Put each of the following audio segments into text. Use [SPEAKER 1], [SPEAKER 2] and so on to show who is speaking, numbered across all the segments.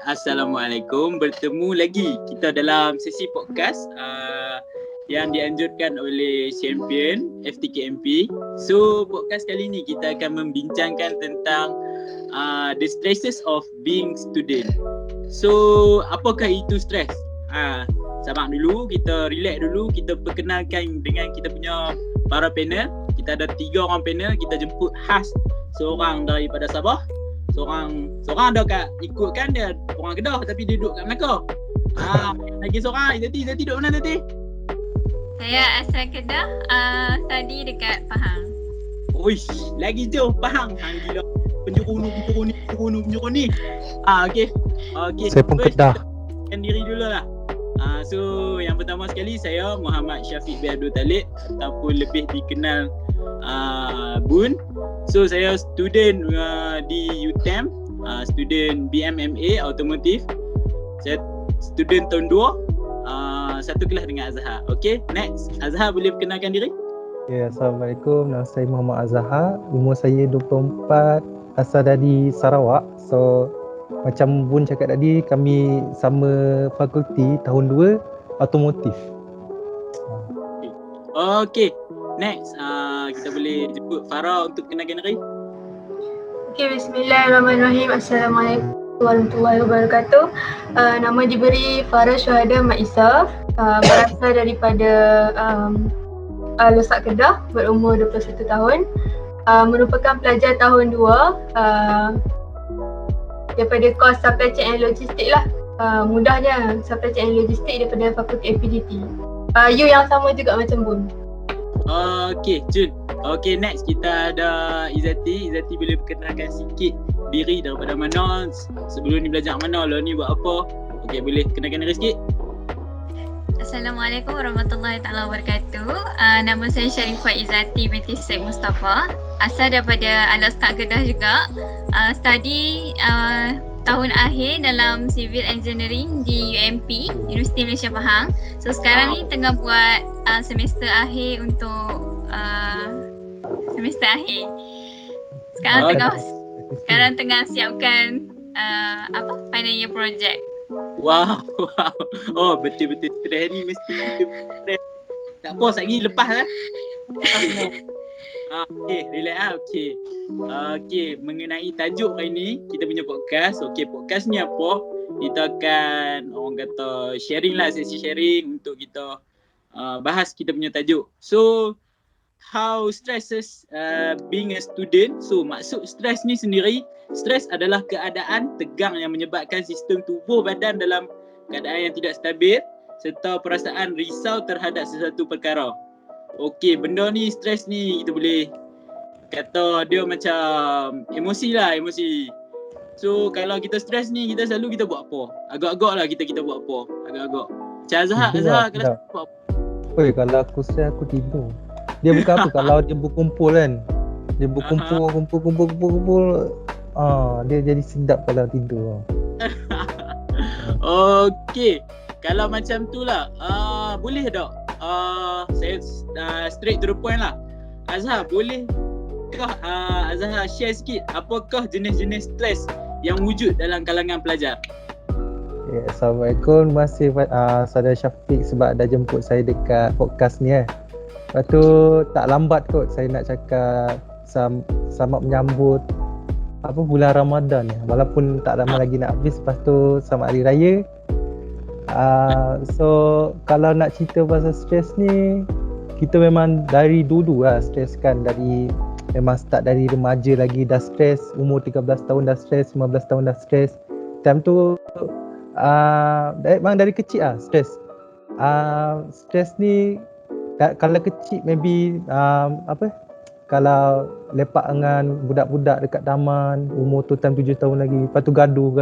[SPEAKER 1] Assalamualaikum. Bertemu lagi kita dalam sesi podcast yang dianjurkan oleh Champion FTKMP. So, podcast kali ni kita akan membincangkan tentang the stresses of being student. So, apakah itu stres? Sabar dulu, kita relax dulu, kita perkenalkan dengan kita punya para panel. Kita ada 3 orang panel, kita jemput khas seorang daripada Sabah. Seorang ada kat ikutkan dia orang Kedah tapi dia duduk kat Melaka. Lagi seorang Izzati duduk mana Izzati?
[SPEAKER 2] Saya asal Kedah, study dekat Pahang.
[SPEAKER 1] Uish, lagi jauh Pahang. Gila. Penjuru ni. Okey.
[SPEAKER 3] Saya pun Kedah.
[SPEAKER 1] Kenalkan diri dulu lah. So yang pertama sekali saya Muhammad Syafiq bin Abdul Talib ataupun lebih dikenal Bun. So saya student di UTM, student BMMA Automotive. Saya student tahun 2, satu kelas dengan Azhar. Okay, next Azhar boleh perkenalkan diri?
[SPEAKER 3] Ya, Assalamualaikum. Nama saya Muhammad Azhar. Umur saya 24, asal dari Sarawak. So macam Bun cakap tadi, kami sama fakulti tahun 2 Automotif.
[SPEAKER 1] Okay, next kita boleh jemput Farah untuk kenalkan diri.
[SPEAKER 4] Okay, bismillahirrahmanirrahim. Assalamualaikum warahmatullahi wabarakatuh. Nama diberi Farah Syuhada Mat Isa, berasal daripada Losak Kedah, berumur 21 tahun. Merupakan pelajar tahun 2 daripada kos Supply Chain and Logistik lah. Mudahnya Supply Chain and Logistik daripada Fakulti FPGT. You yang sama juga macam Bun.
[SPEAKER 1] Okay, Jun. Okay, next kita ada Izzati. Izzati boleh perkenalkan sikit diri daripada mana, sebelum ni belajar mana, lah ni buat apa. Okay, boleh kenalkan diri sikit.
[SPEAKER 2] Assalamualaikum warahmatullahi taala wabarakatuh. Nama saya Sharifah Izzati binti Syed Mustafa. Asal daripada Al-Asqar Kedah juga. Study tahun akhir dalam Civil Engineering di UMP, Universiti Malaysia Pahang. So sekarang ni tengah buat semester akhir untuk semester akhir. Sekarang tengah siapkan final year project.
[SPEAKER 1] Wow. Oh, betul-betul stres ni mesti stres. Tak apa, lagi lepas lah. Okay, relax lah. Okay, mengenai tajuk hari ni, kita punya podcast. Okay, podcast ni apa? Kita akan, orang kata, sharing lah, sesi sharing untuk kita bahas kita punya tajuk. So, how stresses being a student. So, maksud stres ni sendiri, stres adalah keadaan tegang yang menyebabkan sistem tubuh badan dalam keadaan yang tidak stabil serta perasaan risau terhadap sesuatu perkara. Okey, benda ni, stres ni kita boleh kata dia macam emosi. So kalau kita stres ni, kita selalu kita buat apa? Agak-agak lah kita buat apa? Agak-agak. Macam Azhar kalau buat apa?
[SPEAKER 3] Kalau aku stres aku tidur. Dia bukan apa, kalau dia berkumpul kan. Dia berkumpul. Dia jadi sedap kalau tidur.
[SPEAKER 1] Okey. Kalau macam tu lah, boleh tak? Saya straight to the point lah. Azhar, bolehkah Azhar share sikit apakah jenis-jenis stres yang wujud dalam kalangan pelajar?
[SPEAKER 3] Ya, Assalamualaikum. Terima kasih saudara Syafiq sebab dah jemput saya dekat podcast ni. Lepas tu tak lambat kot saya nak cakap selamat menyambut bulan Ramadan ni. Walaupun tak lama lagi nak habis, lepas tu selamat Hari Raya. So kalau nak cerita pasal stres ni, kita memang dari dulu lah stres kan. Memang start dari remaja lagi dah stres, umur 13 tahun dah stres, 15 tahun dah stres. Time tu memang dari kecil lah stres. Stres ni kalau kecil maybe kalau lepak dengan budak-budak dekat taman, umur tu time 7 tahun lagi, lepas tu gaduh.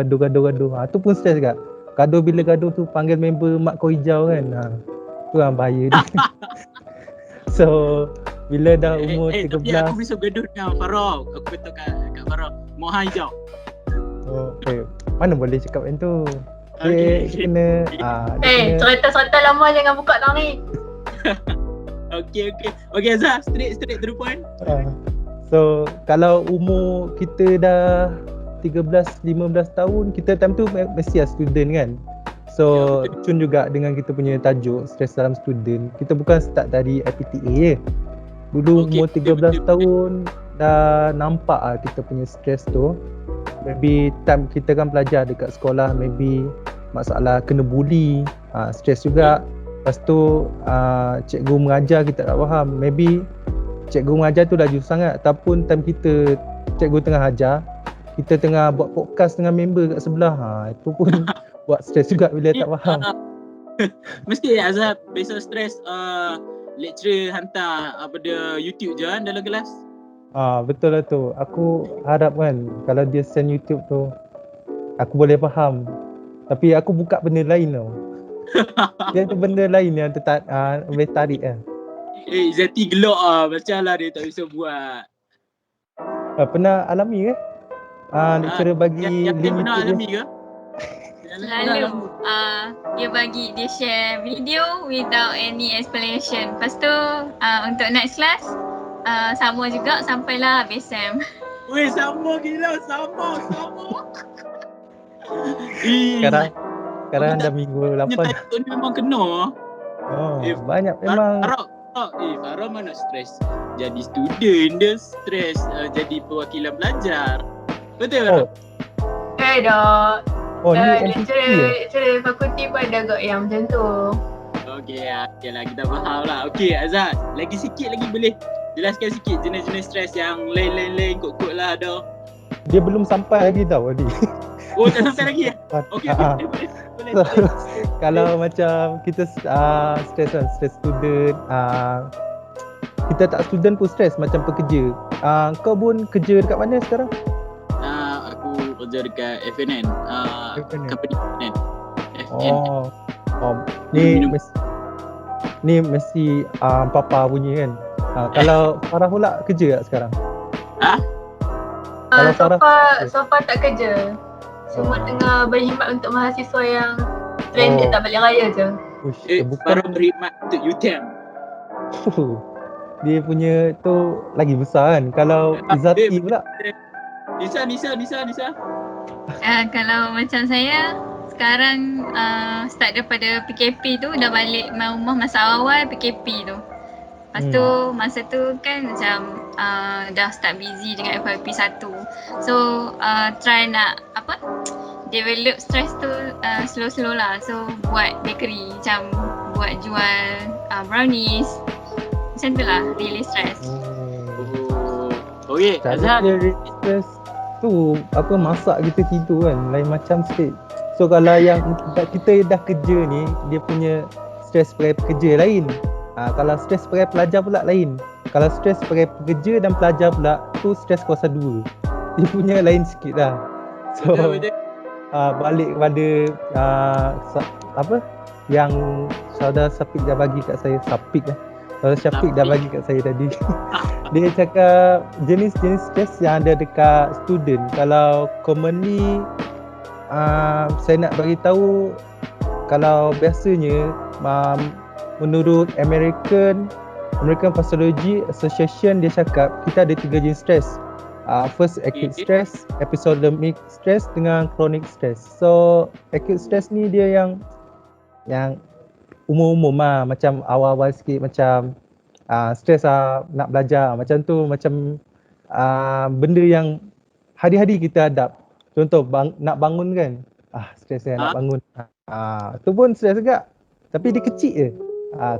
[SPEAKER 3] Tu pun stres juga. Bila gaduh tu panggil member mak kau hijau kan. Tu yang bahaya dia. So bila dah umur 13.
[SPEAKER 1] Tapi aku bisa gaduh dengan Farah. Aku kata kat Farah, mohon hijau.
[SPEAKER 3] Okay. Mana boleh cakap macam tu. Okay. Kena
[SPEAKER 4] cerita lama jangan buka tang ni.
[SPEAKER 1] Okay Azhar, straight to the point.
[SPEAKER 3] So kalau umur kita dah 13-15 tahun, kita time tu mesti student kan. So cun juga dengan kita punya tajuk stres dalam student. Kita bukan start dari IPTA je. Dulu umur 13 tahun dah nampak kita punya stres tu. Maybe time kita kan belajar dekat sekolah, maybe masalah kena bully, stres juga. Lepas tu cikgu mengajar kita tak faham. Maybe cikgu mengajar tu laju sangat, ataupun time kita cikgu tengah ajar, kita tengah buat podcast dengan member kat sebelah. Itu pun buat stres juga bila tak faham.
[SPEAKER 1] Mesti Azhar biasa stres lecturer hantar pada YouTube je kan dalam kelas.
[SPEAKER 3] Betul lah tu. Aku harap kan kalau dia send YouTube tu aku boleh faham. Tapi aku buka benda lain tau. Dia tu benda lain yang boleh tarik kan.
[SPEAKER 1] Izzati gelak macam lah dia tak bisa buat.
[SPEAKER 3] Pernah alami ke? Lecturer bagi
[SPEAKER 1] yang
[SPEAKER 3] link
[SPEAKER 1] pernah
[SPEAKER 3] YouTube
[SPEAKER 1] alami ke?
[SPEAKER 2] Selalu dia share video without any explanation. Lepas tu untuk next class sama juga sampailah habis SEM.
[SPEAKER 1] Weh sama gila, sama.
[SPEAKER 3] Sekarang dah minggu 8.
[SPEAKER 1] Tajuk ni memang kena.
[SPEAKER 3] Banyak memang.
[SPEAKER 1] Farah mana stres jadi student, dia stres jadi perwakilan belajar. Betul Farah?
[SPEAKER 4] Dah.
[SPEAKER 3] Ni MPT
[SPEAKER 4] lecturer fakulti pun ada kot yang macam tu.
[SPEAKER 1] Okey lah, kita faham lah. Okey Azhar, lagi sikit lagi boleh jelaskan sikit jenis-jenis stres yang lain-lain kot lah dah.
[SPEAKER 3] Dia belum sampai lagi tau Adi.
[SPEAKER 1] Oh tak sampai lagi ya? Okey, boleh.
[SPEAKER 3] Kalau macam kita stres kan, stres student, kita tak student pun stres macam pekerja. Kau pun kerja dekat mana sekarang?
[SPEAKER 1] Aku kerja dekat FNN, company FNN.
[SPEAKER 3] Ni mesti papa bunyi kan. Kalau Farah pula kerja tak sekarang? Kalau
[SPEAKER 4] so far tak kerja. Semua tengah berkhidmat untuk mahasiswa yang stranded tak balik raya je.
[SPEAKER 1] Farah berkhidmat untuk UTM.
[SPEAKER 3] Dia punya tu lagi besar kan. Kalau Izzati pula. Nisa.
[SPEAKER 2] Kalau macam saya sekarang start daripada PKP tu dah balik main rumah masa awal PKP tu. Lepas tu masa tu kan macam dah start busy dengan FYP 1. So try nak develop stress tu slow-slow lah. So buat bakery, macam buat jual brownies. Macam tu lah, really stress.
[SPEAKER 1] Okay, Azhar.
[SPEAKER 3] Stress tu masak kita tidur kan, lain macam sikit. So kalau yang kita dah kerja ni, dia punya stres pekerja lain. Kalau stres pelajar pula lain. Kalau stres pekerja dan pelajar pula, tu stres kuasa 2. Dia punya lain sikit lah. So betul. Balik kepada yang saudara Syafiq dah bagi kat saya. Saudara Syafiq dah bagi kat saya tadi. Dia cakap jenis-jenis stres yang ada dekat student. Kalau commonly saya nak bagi tahu, kalau biasanya menurut American Psychology Association, dia cakap kita ada 3 jenis stres. First acute stress, episodic stress dengan chronic stress. So acute stress ni dia yang umum-umum lah, macam awal-awal sikit, macam stres nak belajar, macam tu, macam benda yang hari-hari kita hadap. Contoh nak bangun kan, stres nak bangun. Tu pun stres juga, tapi dia kecil je.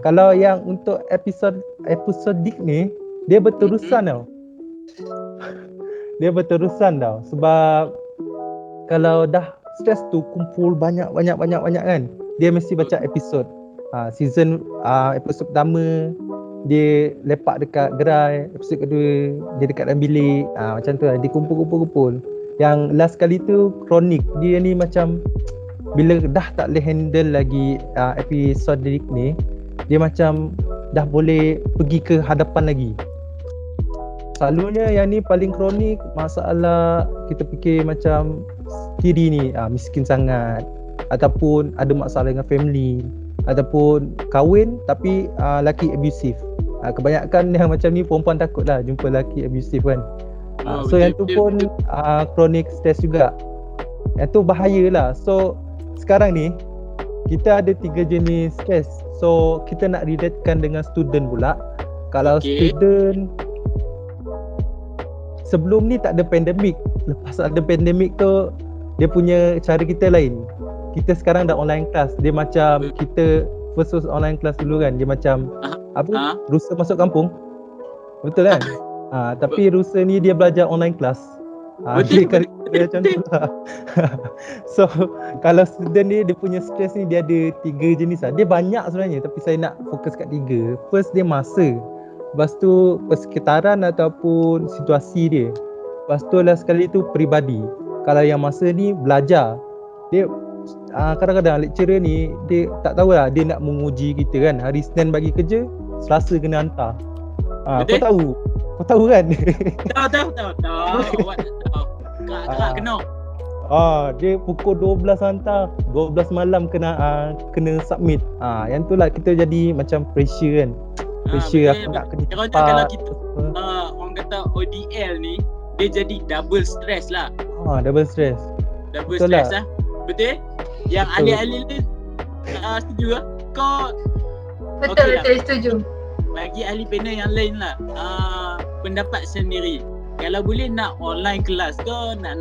[SPEAKER 3] Kalau yang untuk episodik ni, dia berterusan tau. Dia berterusan tau. Sebab kalau dah stres tu kumpul banyak kan, dia mesti baca episod. Season episod pertama dia lepak dekat gerai, episod kedua dia dekat dalam bilik. Macam tu lah, dia kumpul. Yang last kali tu kronik. Dia ni macam bila dah tak boleh handle lagi episodik ni, dia macam dah boleh pergi ke hadapan lagi. Selalunya yang ni paling kronik, masalah kita fikir macam diri ni miskin sangat, ataupun ada masalah dengan family, ataupun kahwin tapi laki abusive. Kebanyakan yang macam ni perempuan takut lah jumpa laki abusive kan. So yang tu pun chronic stress juga. Yang tu bahayalah. So sekarang ni kita ada 3 jenis stress. So kita nak relatekan dengan student pula. Kalau student sebelum ni tak ada pandemik. Lepas ada pandemik tu dia punya cara kita lain. Kita sekarang dah online class. Dia macam kita versus online class dulu kan. Dia macam rusa masuk kampung. Betul kan? Tapi rusa ni dia belajar online class. Dia macam tu lah. So kalau student ni dia punya stress ni dia ada 3 jenis lah. Dia banyak sebenarnya tapi saya nak fokus kat 3. First dia masa. Lepas tu persekitaran ataupun situasi dia. Lepas tu lah sekali tu peribadi. Kalau yang masa ni belajar. Dia kadang-kadang lecturer ni dia tak tahulah dia nak menguji kita kan. Hari Senin bagi kerja, Selasa kena hantar. Kau tahu kan?
[SPEAKER 1] Tahu. Awak tak tahu. Kak kena.
[SPEAKER 3] Dia pukul 12 hantar, 12 malam kena submit. Yang tu lah kita jadi macam pressure kan. Pressure aku nak kena cepat.
[SPEAKER 1] Kalau kita orang kata ODL ni dia jadi double stress lah.
[SPEAKER 3] Double stress.
[SPEAKER 1] Double
[SPEAKER 3] Betul
[SPEAKER 1] stress
[SPEAKER 3] lah.
[SPEAKER 1] Betul? Yang ahli-ahli ni setuju lah. Kau
[SPEAKER 4] Betul,
[SPEAKER 1] okay
[SPEAKER 4] setuju.
[SPEAKER 1] Bagi ahli panel yang lain lah, pendapat sendiri. Kalau boleh nak online kelas ke nak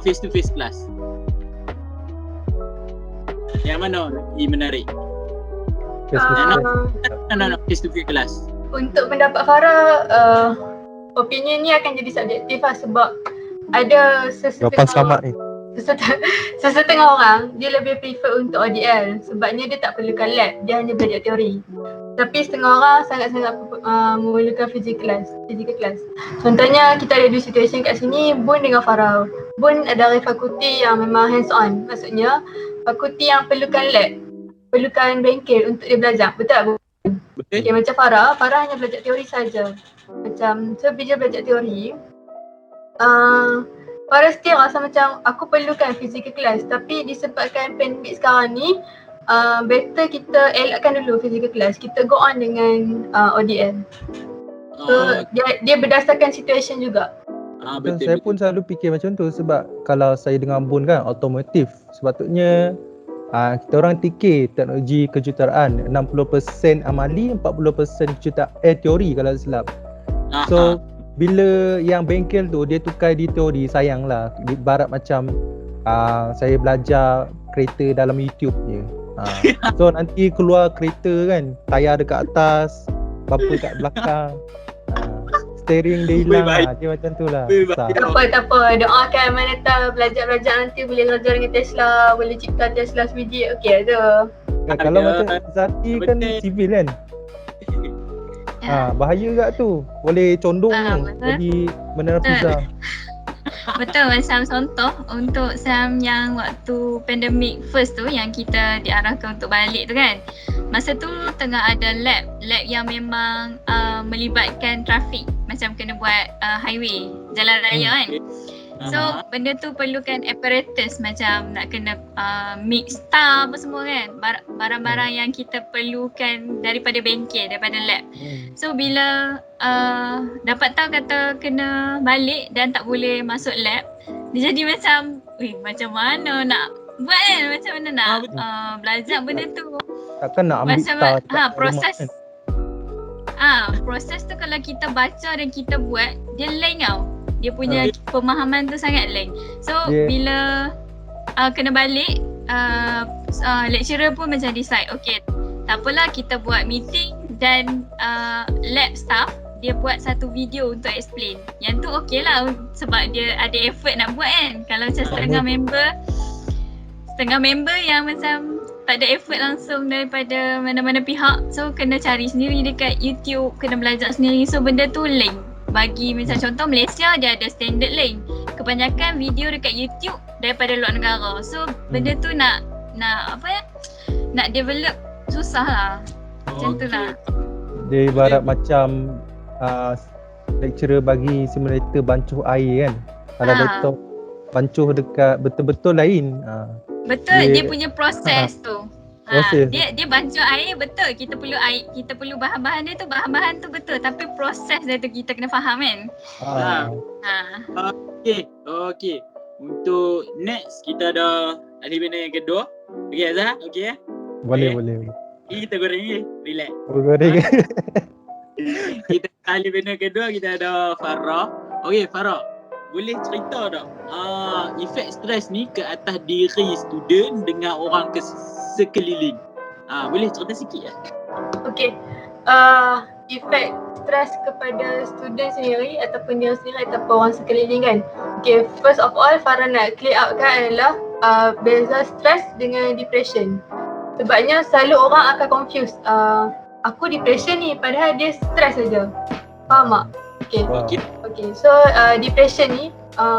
[SPEAKER 1] face to face kelas? Yang mana lagi menarik?
[SPEAKER 3] Face to face.
[SPEAKER 1] Face to face kelas.
[SPEAKER 4] Untuk pendapat Farah, opinion ni akan jadi subjektif lah sebab ada sesetengah orang dia lebih prefer untuk ODL sebabnya dia tak perlukan lab, dia hanya belajar teori. Tapi setengah orang sangat-sangat memerlukan physical class. Contohnya kita ada 2 situasi kat sini, Bun dengan Farah. Bun adalah fakulti yang memang hands on. Maksudnya fakulti yang perlukan lab, perlukan bengkel untuk dia belajar. Betul tak?
[SPEAKER 1] Betul.
[SPEAKER 4] Okay, macam Farah hanya belajar teori saja. Macam bila belajar teori, Farah still rasa macam aku perlukan physical class, tapi disebabkan pandemik sekarang ni, better kita elakkan dulu physical class. Kita go on dengan ODL. So dia berdasarkan situation juga.
[SPEAKER 1] Betul.
[SPEAKER 3] Saya pun selalu fikir macam tu sebab kalau saya dengan Bun kan automotif, sepatutnya kita orang TK teknologi kejuruteraan 60% amali, 40% teori kalau silap. So bila yang bengkel tu dia tukar di teori, sayanglah. Ibarat macam saya belajar kereta dalam YouTube je. So nanti keluar kereta kan, tayar dekat atas, bumper kat belakang, steering dia hilang. Dia macam tu lah.
[SPEAKER 4] Tak apa. Doakan mana tahu belajar nanti boleh belajar dengan Tesla, boleh cipta Tesla sebiji. Okey tu.
[SPEAKER 3] Kalau macam Zati kan civil kan. Bahaya juga tu. Boleh condong jadi menara pizza.
[SPEAKER 2] Betul, macam contoh untuk Sam yang waktu pandemik first tu yang kita diarahkan untuk balik tu kan. Masa tu tengah ada lab yang memang melibatkan trafik, macam kena buat highway, jalan raya kan. So benda tu perlukan apparatus macam nak kena mix star apa semua kan, barang-barang yang kita perlukan daripada bengkel, daripada lab. So bila dapat tahu kata kena balik dan tak boleh masuk lab, dia jadi macam macam mana nak buat kan, macam mana nak belajar benda tu.
[SPEAKER 3] Takkan nak ambil star
[SPEAKER 2] proses proses tu kalau kita baca dan kita buat, dia lain tau. Dia punya pemahaman tu sangat lain. So bila kena balik, lecturer pun macam decide, okay tak apalah kita buat meeting dan lab staff dia buat satu video untuk explain. Yang tu okay lah sebab dia ada effort nak buat kan. Kalau macam setengah member yang macam tak ada effort langsung daripada mana-mana pihak, so kena cari sendiri dekat YouTube, kena belajar sendiri. So benda tu link. Bagi macam contoh Malaysia dia ada standard link. Kebanyakan video dekat YouTube daripada luar negara. So benda tu nak develop susah lah. Macam tu lah.
[SPEAKER 3] Dia ibarat macam lecturer bagi simulator bancuh air kan. Kalau laptop bancuh dekat betul-betul lain.
[SPEAKER 2] Betul, dia punya proses tu.
[SPEAKER 3] Proses.
[SPEAKER 2] Dia bancuh air betul. Kita perlu air, kita perlu bahan-bahan dia tu, bahan-bahan tu betul. Tapi proses dia tu kita kena faham kan.
[SPEAKER 1] Okey. Untuk next kita ada ahli bina yang kedua. Okey Azhar, okey ya?
[SPEAKER 3] Boleh.
[SPEAKER 1] Ini kita goreng ni, relax.
[SPEAKER 3] Goreng.
[SPEAKER 1] Kita ahli bina kedua kita ada Farah. Okey Farah, boleh cerita tak efek stres ni ke atas diri student dengan orang sekeliling? Boleh cerita sikit ya?
[SPEAKER 4] Okey. Efek stres kepada student sendiri ataupun dia sendiri ataupun orang sekeliling kan. Okay, first of all Farah nak clear up kan adalah beza stres dengan depression. Sebabnya selalu orang akan confuse, aku depression ni padahal dia stres saja. Faham tak? Okay. So depression ni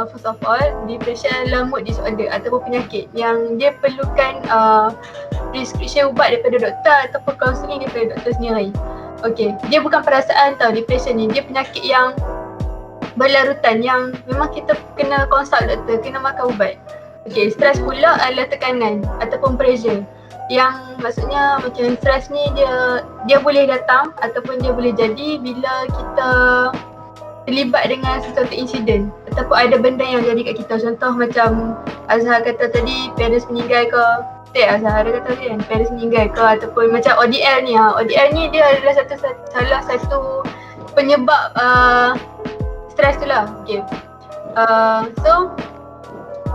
[SPEAKER 4] first of all, depression adalah mood disorder ataupun penyakit yang dia perlukan prescription ubat daripada doktor ataupun counselling daripada doktor sendiri. Okay, dia bukan perasaan tau depression ni, dia penyakit yang berlarutan yang memang kita kena consult doktor, kena makan ubat. Okay, stres pula adalah tekanan ataupun pressure yang maksudnya macam stres ni dia boleh datang ataupun dia boleh jadi bila kita terlibat dengan sesuatu insiden ataupun ada benda yang jadi kat kita. Contoh macam Azhar kata tadi, parents meninggal ke, Azhar ada kata kan, parents meninggal ke, ataupun macam ODL ni. ODL ni dia adalah salah satu penyebab stres tu lah. Okay.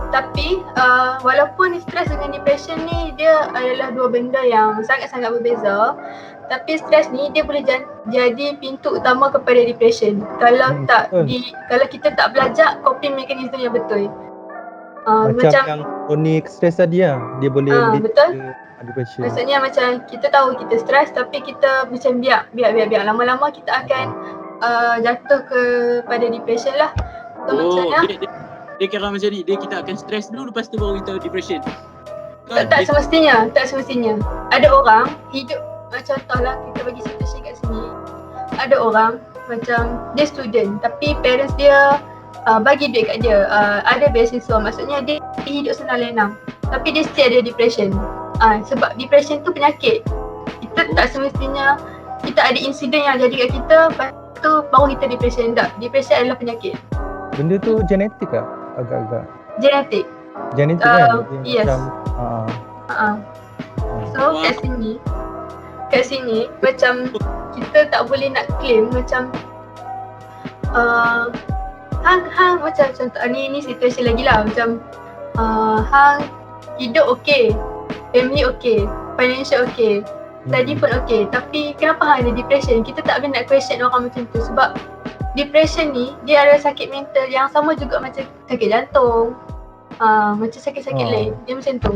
[SPEAKER 4] Tapi walaupun stres dengan depression ni dia adalah dua benda yang sangat-sangat berbeza, tapi stres ni dia boleh jadi pintu utama kepada depression kalau kalau kita tak belajar coping mechanism yang betul.
[SPEAKER 3] Macam yang chronic stres tadi dia boleh
[SPEAKER 4] betul.
[SPEAKER 3] Depression.
[SPEAKER 4] Maksudnya macam kita tahu kita stres tapi kita macam biar lama-lama kita akan jatuh kepada depression lah. So macamnya
[SPEAKER 1] dia kira macam ni, kita akan stres dulu lepas tu baru kita depression.
[SPEAKER 4] Tak semestinya. Ada orang hidup macam contohlah kita bagi situasi kat sini. Ada orang macam dia student tapi parents dia bagi duit kat dia, ada beasiswa, maksudnya dia hidup senang lenang tapi dia still ada depression. Sebab depression tu penyakit. Kita tak semestinya kita ada insiden yang jadi kat kita lepas tu baru kita depression. Tak, depression adalah penyakit.
[SPEAKER 3] Benda tu genetik ke? Agak-agak
[SPEAKER 4] Genetik
[SPEAKER 3] kan?
[SPEAKER 4] Yes.
[SPEAKER 3] Macam,
[SPEAKER 4] So kat sini macam kita tak boleh nak claim macam hang macam contoh ni situasi lagi lah, macam hang hidup okey, family okey, financial okey, study pun okey, tapi kenapa hang ada depression? Kita tak boleh nak question orang macam tu sebab depression ni dia adalah sakit mental yang sama juga macam sakit jantung, macam sakit-sakit lain, dia macam tu.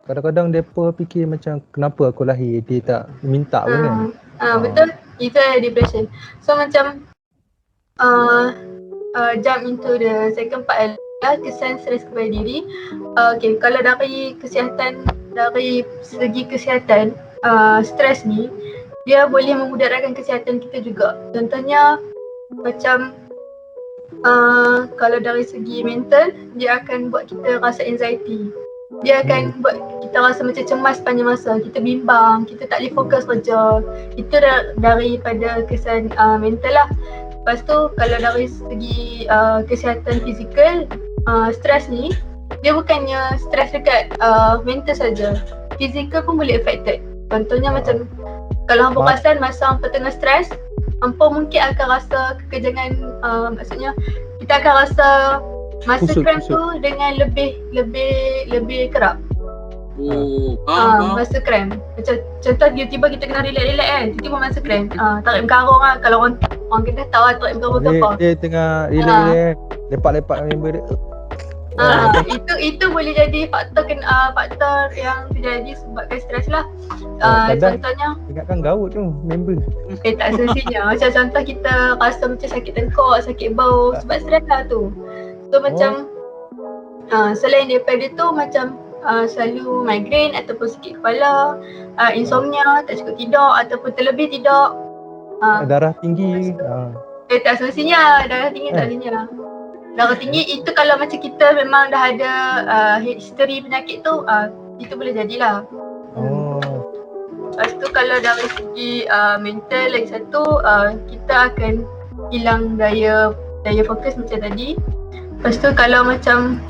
[SPEAKER 3] Kadang-kadang mereka fikir macam kenapa aku lahir, dia tak minta pun kan.
[SPEAKER 4] Betul, itu adalah depression. So macam jump into the second part adalah kesan stres kepada diri. Okay, kalau dari segi kesihatan, stres ni dia boleh memudaratkan kesihatan kita juga. Contohnya macam kalau dari segi mental, dia akan buat kita rasa anxiety. Dia akan buat kita rasa macam cemas sepanjang masa, kita bimbang, kita tak boleh fokus kerja. Itu daripada kesan mental lah. Lepas tu kalau dari segi kesihatan fizikal, stres ni dia bukannya stres dekat mental saja, fizikal pun boleh affected. Contohnya macam kalau hampa perasan masa hampa tengah stres, hampa mungkin akan rasa kekejangan, maksudnya kita akan rasa masa kram tu dengan lebih kerap. Masa kram. Macam contoh tiba-tiba kita kena relax kan, tiba-tiba masa kram. Tarik berkarung lah, kalau orang kena tahu tarik berkarung tu apa.
[SPEAKER 3] Dia tengah relax, lepak-lepak dengan member dia.
[SPEAKER 4] Itu boleh jadi faktor yang terjadi sebabkan stres lah. Contohnya
[SPEAKER 3] ingatkan gaut tu member.
[SPEAKER 4] Tak semestinya. Macam contoh kita rasa macam sakit tengkok, sakit bau sebab stres lah tu. So macam selain daripada tu macam selalu migraine ataupun sakit kepala, insomnia, tak cukup tidur ataupun terlebih tidur,
[SPEAKER 3] darah tinggi.
[SPEAKER 4] Tak semestinya darah tinggi, tak semestinya. Darah tinggi itu kalau macam kita memang dah ada history penyakit tu, itu boleh jadilah.
[SPEAKER 3] Oh.
[SPEAKER 4] Lepas tu kalau dari segi mental lagi satu, kita akan hilang daya fokus macam tadi. Lepas tu kalau macam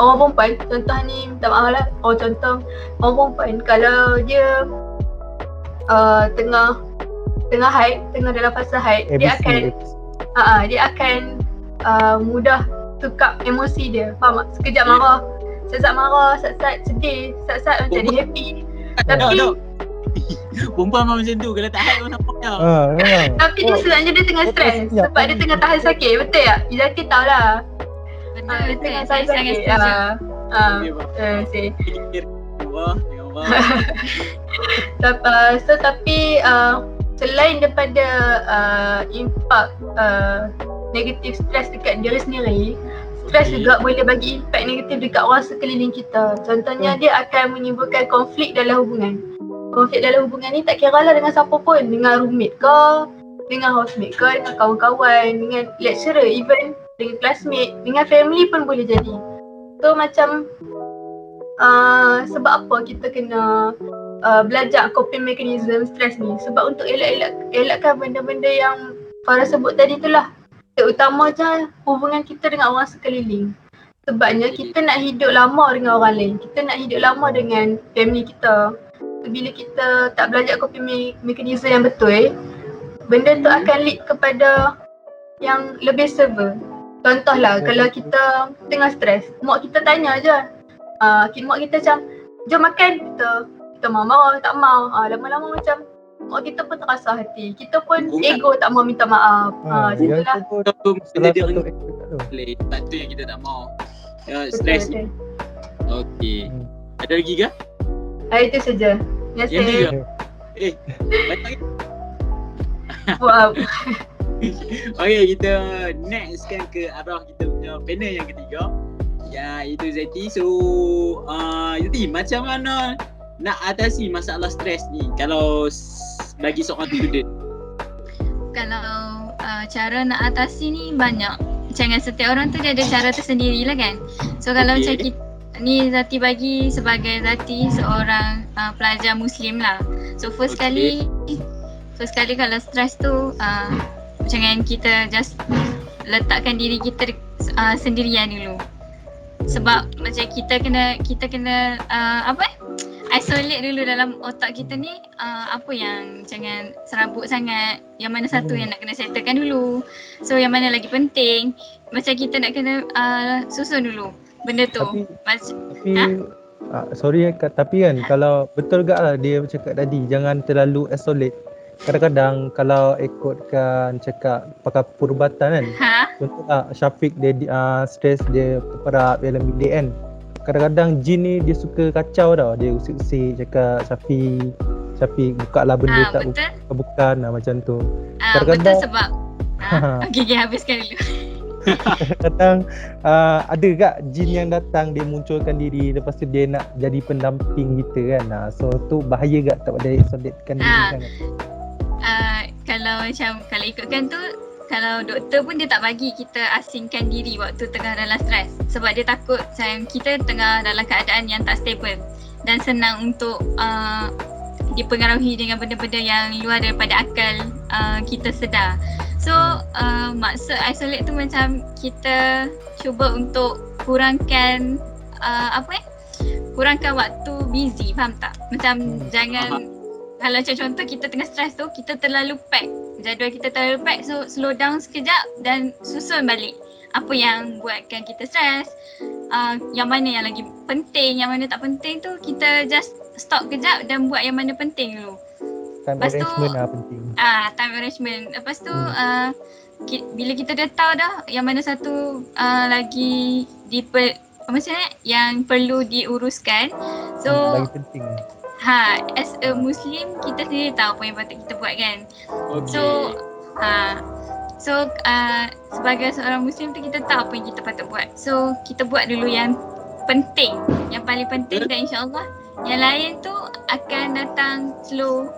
[SPEAKER 4] orang perempuan, contoh ni minta maaf lah, contoh orang perempuan kalau dia tengah haid, tengah dalam fasa haid, dia akan mudah tukar emosi dia, faham tak? Sekejap marah, saat sedih, saat macam dia happy. Tapi
[SPEAKER 1] perempuan macam tu, kalau tak haid kau nampak tau.
[SPEAKER 4] tapi dia sebenarnya dia tengah stres sebab dia tengah tahan sakit, betul tak? Izati tahu lah. Dia tengah tahan sakit. Tapi selain daripada impak negatif stres dekat diri sendiri, stres juga boleh bagi impak negatif dekat orang sekeliling kita. Contohnya dia akan menimbulkan konflik dalam hubungan. Konflik dalam hubungan ni tak kira lah dengan siapa pun, dengan roommate ke, dengan housemate ke, dengan kawan-kawan, dengan lecturer, even dengan classmate, dengan family pun boleh jadi. So macam sebab apa kita kena belajar coping mechanism stres ni? Sebab untuk elakkan benda-benda yang Farah sebut tadi tu lah. Terutama je hubungan kita dengan orang sekeliling. Sebabnya kita nak hidup lama dengan orang lain, kita nak hidup lama dengan family kita. Bila kita tak belajar coping mechanism yang betul, benda tu akan lead kepada yang lebih severe. Contohlah kalau kita tengah stres, mak kita tanya je, mak kita macam jom makan, kita marah, tak mau. Lama-lama macam mak kita pun terasa hati, kita pun ego tak mau minta maaf. Macam tu lah.
[SPEAKER 1] Bila dia sebab tu yang kita tak mau. Stres ni. Okey. Ada lagi ke?
[SPEAKER 4] Itu saja.
[SPEAKER 1] Yang tiga. Banyak.
[SPEAKER 4] Wow.
[SPEAKER 1] Okay, kita next kan ke arah kita punya panel yang ketiga. Ya, itu Zati. So, Zati, macam mana nak atasi masalah stres ni kalau bagi seorang student?
[SPEAKER 2] Kalau cara nak atasi ni banyak. Macam setiap orang tu dia ada cara tersendiri lah kan. So kalau macam kita ni Zati bagi sebagai Zati seorang pelajar Muslim lah. So first kali kalau stres tu jangan kita just letakkan diri kita sendirian dulu. Sebab macam kita kena isolate dulu dalam otak kita ni, apa yang jangan serabut sangat, yang mana satu yang nak kena settlekan dulu. So yang mana lagi penting, macam kita nak kena susun dulu benda tu.
[SPEAKER 3] Tapi kan kalau betul gak lah dia cakap tadi, jangan terlalu isolate. Kadang-kadang kalau ikutkan cakap pakai perubatan kan, contohlah Syafiq dia stres, dia terperap dalam bilik kan. Kadang-kadang jin ni dia suka kacau tau, dia usik-usik cakap Syafiq buka lah benda tak bukan macam tu.
[SPEAKER 2] Betul sebab okey habiskan dulu.
[SPEAKER 3] Kadang ada gak jin yang datang, dia munculkan diri, lepas tu dia nak jadi pendamping kita kan. So tu bahaya gak tak boleh isolate-kan diri sangat.
[SPEAKER 2] Kalau ikutkan tu, kalau doktor pun dia tak bagi kita asingkan diri waktu tengah dalam stres. Sebab dia takut macam kita tengah dalam keadaan yang tak stable dan senang untuk dipengaruhi dengan benda-benda yang luar daripada akal kita sedar. So maksud isolate tu macam kita cuba untuk kurangkan kurangkan waktu busy, faham tak? Macam jangan, kalau macam contoh kita tengah stres tu, kita terlalu pack, jadual kita terlalu pack, so slow down sekejap dan susun balik apa yang buatkan kita stres, yang mana yang lagi penting, yang mana tak penting tu kita just stop kejap dan buat yang mana penting dulu.
[SPEAKER 3] Time arrangement lah penting.
[SPEAKER 2] Time arrangement. Lepas tu bila kita dah tahu dah yang mana satu lagi yang perlu diuruskan, so
[SPEAKER 3] lagi penting.
[SPEAKER 2] As a Muslim kita sendiri tahu apa yang patut kita buat kan. So sebagai seorang Muslim tu kita tahu apa yang kita patut buat. So kita buat dulu yang penting, yang paling penting, dan insyaAllah yang lain tu akan datang slow.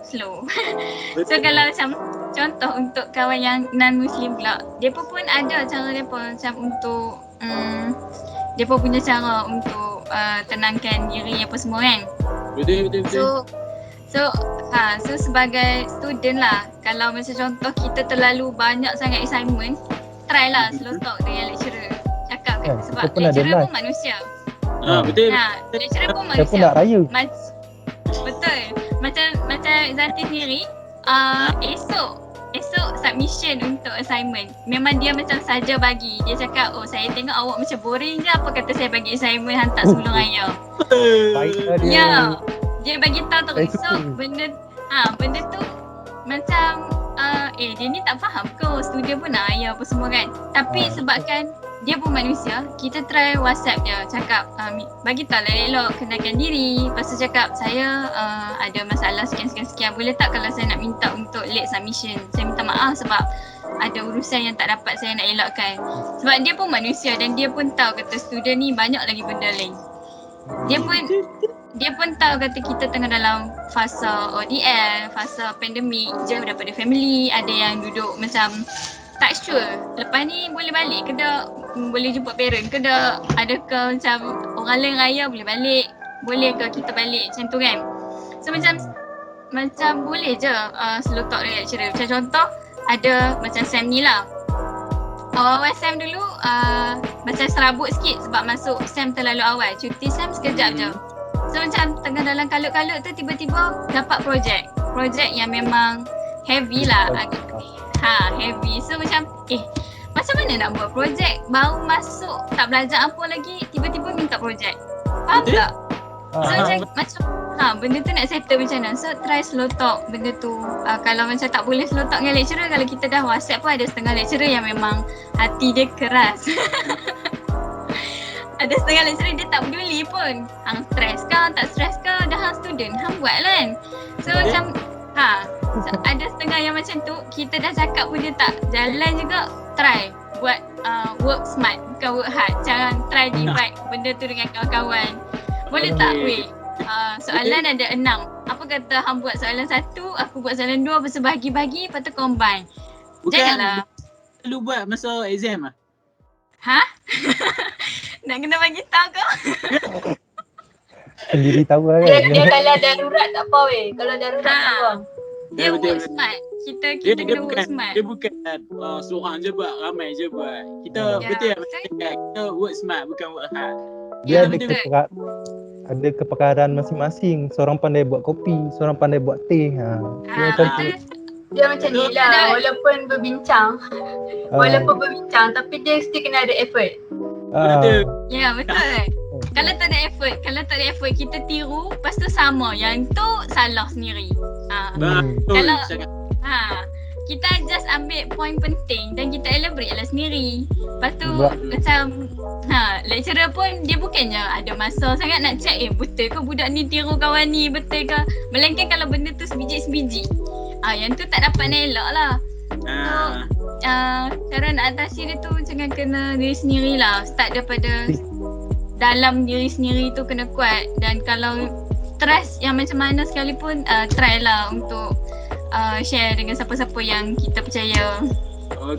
[SPEAKER 2] So kalau macam contoh untuk kawan yang non-Muslim pula, mereka pun ada cara mereka macam untuk mereka punya cara untuk tenangkan diri apa semua kan.
[SPEAKER 1] Betul.
[SPEAKER 2] So sebagai student lah, kalau macam contoh kita terlalu banyak sangat assignment, try lah slow talk dengan lecturer. Cakap kan, sebab
[SPEAKER 3] kita pun ada
[SPEAKER 2] lecturer
[SPEAKER 3] live.
[SPEAKER 2] pun manusia.
[SPEAKER 1] Betul.
[SPEAKER 2] Lecturer pun
[SPEAKER 3] Saya pun
[SPEAKER 2] manusia.
[SPEAKER 3] nak raya.
[SPEAKER 2] Betul. Macam Zati sendiri, esok submission untuk assignment. Memang dia macam saja bagi. Dia cakap, oh saya tengok awak macam boring je, apa kata saya bagi assignment hantar sebelum raya.
[SPEAKER 3] Baiklah dia.
[SPEAKER 2] Ya. Dia bagi tahu
[SPEAKER 3] Saya
[SPEAKER 2] terus.
[SPEAKER 3] suka.
[SPEAKER 2] So benda tu macam dia ni tak faham ke student pun nak raya apa semua kan. Tapi sebabkan dia pun manusia, kita try WhatsApp dia, cakap bagi tahu lah elok, kenalkan diri. Lepas tu cakap saya ada masalah sekian, boleh tak kalau saya nak minta untuk late submission, saya minta maaf sebab ada urusan yang tak dapat saya nak elakkan. Sebab dia pun manusia dan dia pun tahu kata student ni banyak lagi benda lain. Dia pun tahu kata kita tengah dalam fasa ODL, fasa pandemik, jauh daripada family, ada yang duduk macam tak sure lepas ni boleh balik ke tak, boleh jumpa parent ke tak, adakah macam orang lain raya boleh balik, boleh ke kita balik, macam tu kan. So macam boleh je slow talk dengan lecturer. Macam contoh ada macam Sam ni lah, awal-awal Sam dulu macam serabut sikit sebab masuk Sam terlalu awal, cuti Sam sekejap je. So macam tengah dalam kalut-kalut tu tiba-tiba dapat projek yang memang heavy lah, agak heavy. So macam macam mana nak buat projek, baru masuk tak belajar apa lagi, tiba-tiba minta projek, faham tak? So macam benda tu nak settle macam mana. So try slow talk benda tu. Kalau macam tak boleh slow talk dengan lecturer, kalau kita dah WhatsApp pun ada setengah lecturer yang memang hati dia keras. Ada setengah lecturer dia tak peduli pun, hang stres ke tak stres ke, dah hang student, hang buat lah kan. So macam so, ada setengah yang macam tu, kita dah cakap pun dia tak jalan juga, try buat work smart bukan work hard. Jangan try divide benda tu dengan kawan-kawan. Boleh tak weh, soalan ada 6, apa kata hang buat soalan 1, aku buat soalan 2, lepas tu bahagi-bahagi, lepas tu combine. Janganlah
[SPEAKER 1] Lu buat masa exam ah?
[SPEAKER 2] Nak kena bagi tahu ke?
[SPEAKER 3] Sendiri tahu lah
[SPEAKER 4] Dia
[SPEAKER 3] kan.
[SPEAKER 4] kalau darurat tak apa weh. Kalau darurat tak apa.
[SPEAKER 2] Dia
[SPEAKER 1] Betul.
[SPEAKER 2] work smart. Kita
[SPEAKER 1] Dia
[SPEAKER 2] kena work smart.
[SPEAKER 1] Dia bukan seorang je buat, ramai je buat. Kita betul lah, kita work smart bukan work hard.
[SPEAKER 3] Dia
[SPEAKER 2] betul.
[SPEAKER 3] ada kepakaran masing-masing. Seorang pandai buat kopi, seorang pandai buat teh. Dia macam tu.
[SPEAKER 4] Dia macam ni lah, walaupun berbincang tapi dia still kena ada effort.
[SPEAKER 1] Betul.
[SPEAKER 2] Ya, betul. Kalau tak ada effort kita tiru, lepas tu sama, yang tu salah sendiri.
[SPEAKER 1] Betul.
[SPEAKER 2] Kalau
[SPEAKER 1] Sangat.
[SPEAKER 2] kita just ambil poin penting dan kita elaborate lah sendiri. Lepas tu macam lecturer pun dia bukannya ada masa sangat nak check betul ke budak ni tiru kawan ni, betul ke. Melainkan kalau benda tu sebiji-sebiji, yang tu tak dapat nak elak lah. Cara nak atasi dia tu jangan kena diri sendiri lah. Start daripada dalam diri sendiri tu kena kuat. Dan kalau stres yang macam mana sekalipun, try lah untuk share dengan siapa-siapa yang kita percaya.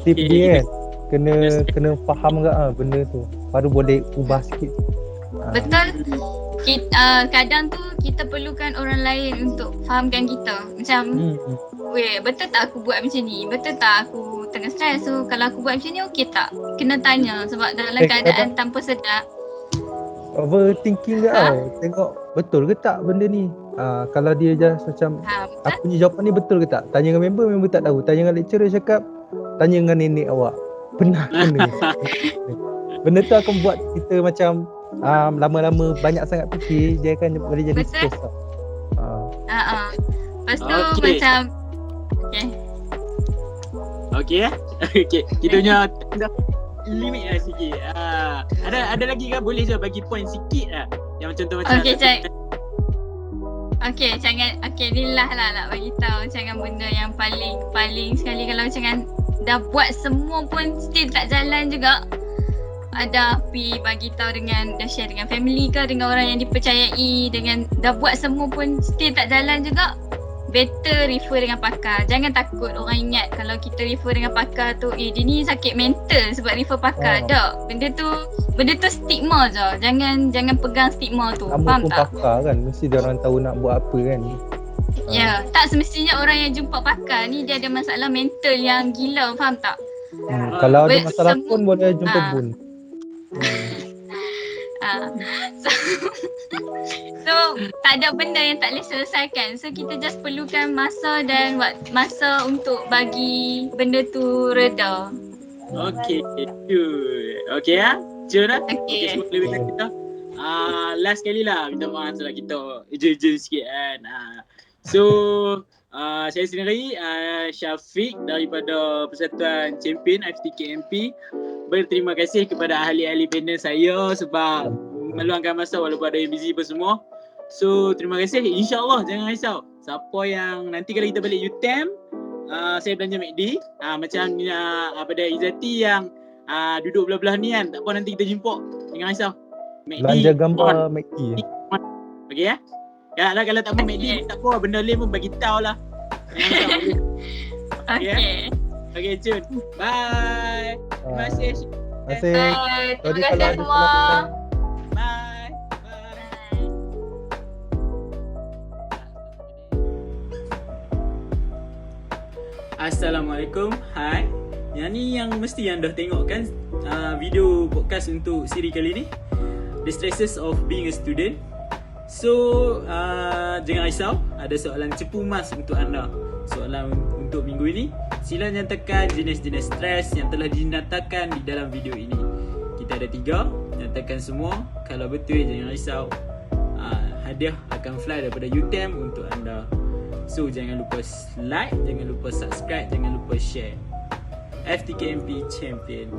[SPEAKER 3] Tip dia kan, kena faham ke benda tu, baru boleh ubah sikit.
[SPEAKER 2] Betul. Kadang tu kita perlukan orang lain untuk fahamkan kita. Macam weh, betul tak aku buat macam ni? Betul tak aku tengah stres? So kalau aku buat macam ni okey tak? Kena tanya sebab dalam keadaan tanpa sedar.
[SPEAKER 3] Overthinking ke tengok betul ke tak benda ni. Kalau dia just macam aku punya jawapan ni betul ke tak, tanya dengan member tak tahu, tanya dengan lecturer cakap, tanya dengan nenek awak, pernah kena. Benda tu akan buat kita macam lama-lama banyak sangat fikir, dia akan boleh jadi stres tau.
[SPEAKER 2] Lepas tu macam Okay,
[SPEAKER 1] kita punya limit lah sikit. Ada lagi kan, boleh je bagi point sikit lah. Yang contoh macam
[SPEAKER 2] ni lah bagi tahu jangan benda yang paling sekali. Kalau macam dah buat semua pun still tak jalan juga, ada pergi bagi tahu dah share dengan family ke, dengan orang yang dipercayai, dengan dah buat semua pun still tak jalan juga, better refer dengan pakar. Jangan takut orang ingat kalau kita refer dengan pakar tu dia ni sakit mental sebab refer pakar. Tak. Benda tu stigma je. Jangan pegang stigma tu.
[SPEAKER 3] Kamu
[SPEAKER 2] Faham
[SPEAKER 3] pun
[SPEAKER 2] tak?
[SPEAKER 3] pakar kan, mesti dia orang tahu nak buat apa kan.
[SPEAKER 2] Ya, tak semestinya orang yang jumpa pakar ni dia ada masalah mental yang gila, faham tak?
[SPEAKER 3] Kalau ada
[SPEAKER 2] Be-
[SPEAKER 3] masalah
[SPEAKER 2] semua-
[SPEAKER 3] pun boleh jumpa Bun.
[SPEAKER 2] So tak ada benda yang tak boleh selesaikan. So kita just perlukan masa dan masa untuk bagi benda tu reda.
[SPEAKER 1] Okay, good. Okay ya, Cun lah. Okay,
[SPEAKER 2] Okay.
[SPEAKER 1] semua lebih dari kita. Last kali lah, minta maaf sebab kita ejen-ejen sikit kan. So, saya sendiri Syafiq daripada Persatuan Champion FTKMP berterima kasih kepada ahli-ahli panel saya sebab meluangkan masa walaupun ada yang busy pun semua. So, terima kasih. InsyaAllah jangan risau. Siapa yang nanti kalau kita balik UTM, saya belanja McD. Macam pada Izzati yang duduk belah-belah ni kan. Tak apa, nanti kita jemput. Jangan risau. McD
[SPEAKER 3] Belanja gambar
[SPEAKER 1] on.
[SPEAKER 3] McD.
[SPEAKER 1] Okay ya? Ya lah, kalau tak mau McD tak apa, benda lain pun bagi tahu lah. Jangan risau. Boleh.
[SPEAKER 2] Okay.
[SPEAKER 1] Okay, Cun. Bye. Terima kasih.
[SPEAKER 3] Terima kasih.
[SPEAKER 4] Bye. Terima
[SPEAKER 3] Sorry
[SPEAKER 4] kasih
[SPEAKER 3] kalau ada
[SPEAKER 4] semua.
[SPEAKER 3] salah-salah.
[SPEAKER 1] Bye. Bye. Assalamualaikum. Hai. Yang ni yang mesti yang dah tengok kan video podcast untuk siri kali ni, The Stresses of Being a Student. So jangan risau, ada soalan cepu mas untuk anda. Soalan untuk minggu ini, sila nyatakan jenis-jenis stres yang telah dinyatakan di dalam video ini. Kita ada 3, nyatakan semua. Kalau betul jangan risau, hadiah akan fly daripada UTM untuk anda. So jangan lupa like, jangan lupa subscribe, jangan lupa share. FTKMP Champion.